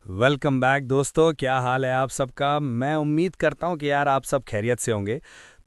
Welcome back दोस्तों। क्या हाल है आप सबका। मैं उम्मीद करता हूँ कि यार आप सब खैरियत से होंगे।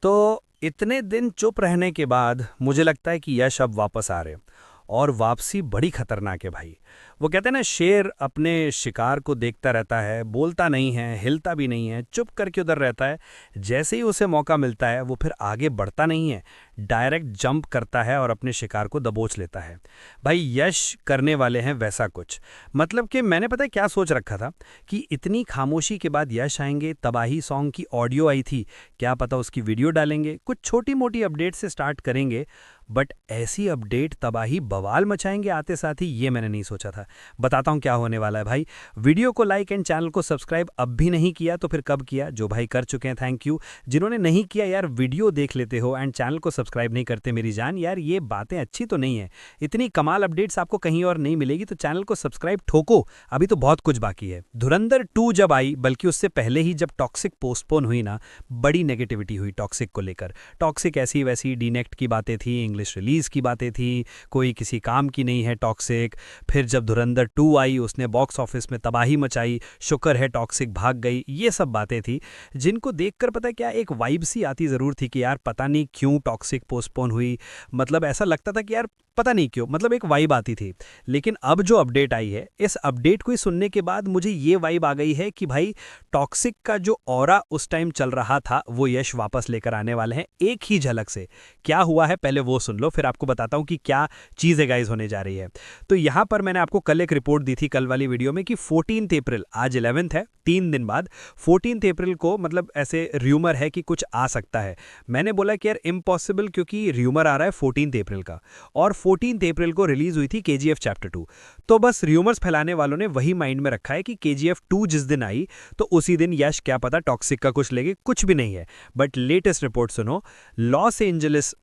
तो इतने दिन चुप रहने के बाद मुझे लगता है कि यश अब वापस आ रहे हैं। और वापसी बड़ी खतरनाक है भाई। वो कहते हैं ना, शेर अपने शिकार को देखता रहता है, बोलता नहीं है, हिलता भी नहीं है, चुप करके उधर रहता है। जैसे ही उसे मौका मिलता है वो फिर आगे बढ़ता नहीं है, डायरेक्ट जंप करता है और अपने शिकार को दबोच लेता है। भाई यश करने वाले हैं वैसा कुछ। मतलब कि मैंने पता है क्या सोच रखा था कि इतनी खामोशी के बाद यश आएंगे, तबाही सॉन्ग की ऑडियो आई थी, क्या पता उसकी वीडियो डालेंगे, कुछ छोटी मोटी अपडेट से स्टार्ट करेंगे। बट ऐसी अपडेट तबाही बवाल मचाएंगे आते साथ ही, ये मैंने नहीं सोचा था। बताता हूं क्या होने वाला है भाई। वीडियो को लाइक एंड चैनल को सब्सक्राइब अब भी नहीं किया तो फिर कब किया। जो भाई कर चुके हैं थैंक यू। जिन्होंने नहीं किया यार, वीडियो देख लेते हो एंड चैनल को सब्सक्राइब नहीं करते मेरी जान, यार ये बातें अच्छी तो नहीं है। इतनी कमाल अपडेट्स आपको कहीं और नहीं मिलेगी, तो चैनल को सब्सक्राइब ठोको, अभी तो बहुत कुछ बाकी है। धुरंधर 2 जब आई, बल्कि उससे पहले ही जब टॉक्सिक पोस्टपोन हुई ना, बड़ी नेगेटिविटी हुई टॉक्सिक को लेकर। टॉक्सिक ऐसी वैसी डीनेक्ट की बातें थी, इंग्लिश रिलीज की बातें थी, कोई किसी काम की नहीं है टॉक्सिक। फिर जब धुरंधर 2 आई उसने बॉक्स ऑफिस में तबाही मचाई, शुक्र है टॉक्सिक भाग गई, ये सब बातें थी जिनको देखकर पता है क्या, एक वाइब सी आती ज़रूर थी कि यार पता नहीं क्यों टॉक्सिक पोस्टपोन हुई। मतलब ऐसा लगता था कि यार पता नहीं क्यों, मतलब एक वाइब आती थी। लेकिन अब जो अपडेट आई है, इस अपडेट को ही सुनने के बाद मुझे ये वाइब आ गई है कि भाई टॉक्सिक का जो ऑरा उस टाइम चल रहा था वो यश वापस लेकर आने वाले हैं एक ही झलक से। क्या हुआ है पहले वो सुन लो, फिर आपको बताता हूं कि क्या चीज़ें गाइज होने जा रही है। तो यहां पर मैंने आपको कल एक रिपोर्ट दी थी कल वाली वीडियो में कि 14 अप्रैल, आज 11 है, 3 दिन बाद 14 अप्रैल को, मतलब ऐसे र्यूमर है कि कुछ आ सकता है। मैंने बोला कि यार इम्पॉसिबल, क्योंकि र्यूमर आ रहा है 14 अप्रैल का, और 14 अप्रैल को रिलीज हुई थी केजीएफ चैप्टर 2। तो बस र्यूमर्स फैलाने वालों ने वही माइंड में रखा है कि केजीएफ 2 जिस दिन आई तो उसी दिन यश क्या पता टॉक्सिक का कुछ लेगे, कुछ भी नहीं है। बट लेटेस्ट रिपोर्ट सुनो। लॉस एंजलिस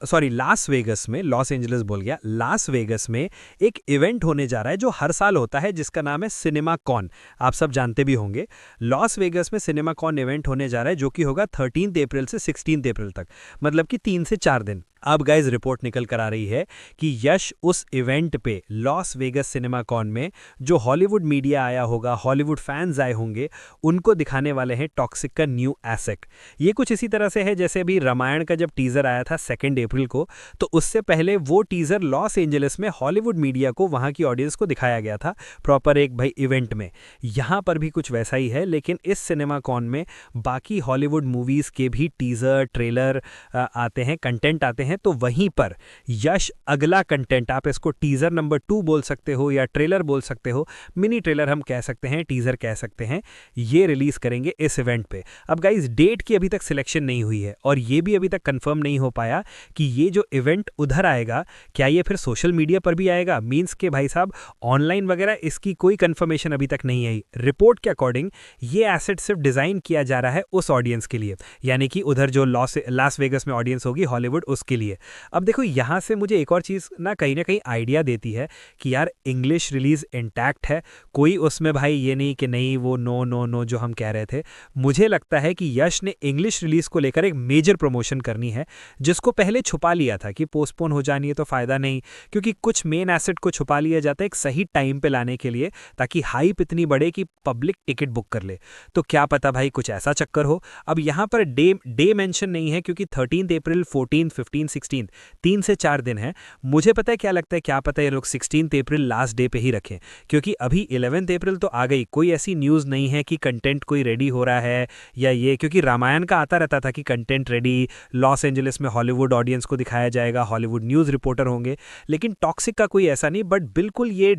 बोल गया, लास वेगस में एक इवेंट होने जा रहा है जो हर साल होता है, जिसका नाम है सिनेमा कॉन। आप सब जानते भी होंगे, लॉस वेगस में सिनेमा कॉन इवेंट होने जा रहा है जो कि होगा 13 अप्रैल से 16 अप्रैल तक, मतलब कि 3 से 4 दिन। अब गाइज रिपोर्ट निकल कर आ रही है कि यश उस इवेंट पे लॉस वेगस सिनेमा कॉन में जो हॉलीवुड मीडिया आया होगा, हॉलीवुड फैंस आए होंगे, उनको दिखाने वाले हैं टॉक्सिक का न्यू एसेट। ये कुछ इसी तरह से है जैसे अभी रामायण का जब टीजर आया था 2 अप्रैल को, तो उससे पहले वो टीजर लॉस एंजलिस में हॉलीवुड मीडिया को, वहां की ऑडियंस को दिखाया गया था प्रॉपर एक भाई इवेंट में। यहां पर भी कुछ वैसा ही है, लेकिन इस सिनेमा कॉन में बाकी हॉलीवुड मूवीज के भी टीजर, ट्रेलर आते हैं, कंटेंट आते हैं। तो वहीं पर यश अगला कंटेंट, आप इसको टीजर नंबर 2 बोल सकते हो या ट्रेलर बोल सकते हो, मिनी ट्रेलर हम कह सकते हैं, टीजर कह सकते हैं, ये रिलीज करेंगे इस इवेंट पे। अब गाइस डेट की अभी तक सिलेक्शन नहीं हुई है और ये भी अभी तक कंफर्म नहीं हो पाया कि ये जो इवेंट उधर आएगा, क्या ये फिर सोशल मीडिया पर भी आएगा, मींस के भाई साहब ऑनलाइन वगैरह, इसकी कोई कंफर्मेशन अभी तक नहीं आई। रिपोर्ट के अकॉर्डिंग ये एसेट सिर्फ डिजाइन किया जा रहा है उस ऑडियंस के लिए, यानी कि उधर जो लास वेगस में ऑडियंस होगी हॉलीवुड, उसके लिए। अब देखो यहां से मुझे एक और चीज ना कहीं आइडिया देती है कि यार इंग्लिश रिलीज इंटैक्ट है, कोई उसमें भाई ये नहीं कि नहीं वो नो नो नो जो हम कह रहे थे। मुझे लगता है कि यश ने इंग्लिश रिलीज को लेकर एक मेजर प्रमोशन करनी है, जिसको पहले छुपा लिया था कि पोस्टपोन हो जानी है तो फायदा नहीं, क्योंकि कुछ मेन एसेट को छुपा लिया जाता है एक सही टाइम पे लाने के लिए, ताकि हाइप इतनी बढ़े कि पब्लिक टिकट बुक कर ले। तो क्या पता भाई कुछ ऐसा चक्कर हो। अब यहां पर डे मेंशन नहीं है, क्योंकि 13 अप्रैल, 14, 15, 16, 3 से 4 दिन है। मुझे पता है क्या लगता है, क्या पता ये लोग 16 अप्रैल लास्ट डे पे ही रखें, क्योंकि अभी 11 अप्रैल तो आ गई, कोई ऐसी न्यूज़ नहीं है कि कंटेंट कोई रेडी हो रहा है या ये, क्योंकि रामायण का आता रहता था कि कंटेंट रेडी, लॉस एंजलिस में हॉलीवुड ऑडियंस को दिखाया जाएगा, हॉलीवुड न्यूज़ रिपोर्टर होंगे। लेकिन टॉक्सिक का कोई ऐसा नहीं, बट बिल्कुल ये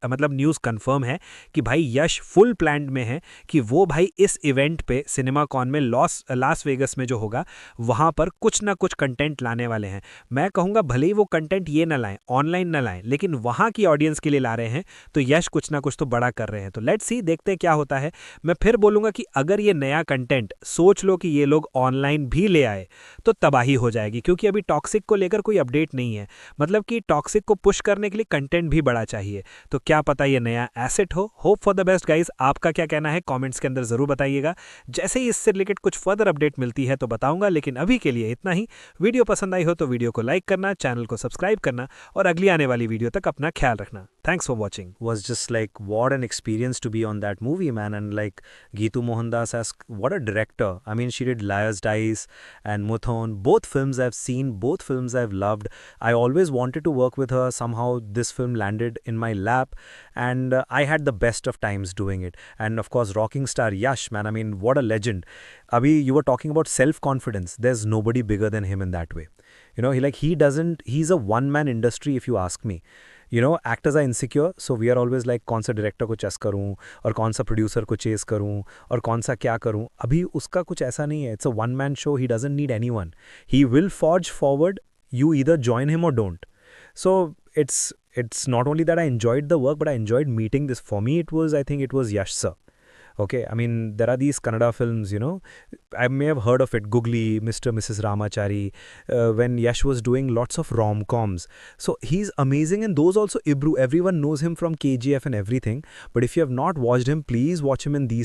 मतलब न्यूज़ कंफर्म है कि भाई यश फुल प्लान में है कि वो भाई इस इवेंट पे सिनेमा कॉन में लास वेगस में जो होगा वहां पर कुछ ना कुछ कंटेंट लाने वाले हैं। मैं कहूंगा भले ही वो कंटेंट ये ना लाएं, ऑनलाइन ना लाएं, लेकिन वहां की ऑडियंस के लिए ला रहे हैं, तो यश कुछ ना कुछ तो बड़ा कर रहे हैं। तो लेट्स सी, देखते हैं क्या होता है। मैं फिर बोलूंगा कि अगर ये नया कंटेंट, सोच लो कि ये लोग ऑनलाइन भी ले आए तो तबाही हो जाएगी, क्योंकि अभी टॉक्सिक को लेकर कोई अपडेट नहीं है। मतलब कि टॉक्सिक को पुश करने के लिए कंटेंट भी बड़ा चाहिए। तो क्या पता ये नया एसेट हो। Hope for the best guys. आपका क्या कहना है कमेंट्स के अंदर जरूर बताइएगा। जैसे ही इससे रिलेटेड कुछ फर्दर अपडेट मिलती है तो बताऊंगा, लेकिन अभी के लिए इतना ही। वीडियो पसंद आई हो तो वीडियो को लाइक करना, चैनल को सब्सक्राइब करना और अगली आने वाली वीडियो तक अपना ख्याल रखना। Thanks for watching. Was just like what an experience to be on that movie, man. And like Geetu Mohandas as what a director. I mean, she did Liar's Dice and Muthon, both films I've seen, both films I've loved. I always wanted to work with her. Somehow this film landed in my lap, and I had the best of times doing it. And of course, rocking star Yash, man. I mean, what a legend. Abhi, you were talking about self confidence. There's nobody bigger than him in that way. He's a one man industry if you ask me. Actors are insecure, so we are always like कौन सा director को chess करूं और कौन सा producer को chess करूं और कौन सा क्या करूं. अभी उसका कुछ ऐसा नहीं है. It's a one man show. He doesn't need anyone. He will forge forward. You either join him or don't. So it's not only that I enjoyed the work, but I enjoyed meeting this. For me, I think it was Yash sir. Okay, I mean, there are these Kannada films, I may have heard of it, Googly, Mr. Mrs. Ramachari, when Yash was doing lots of rom-coms. So he's amazing, and those also, Ibru, everyone knows him from KGF and everything. But if you have not watched him, please watch him in these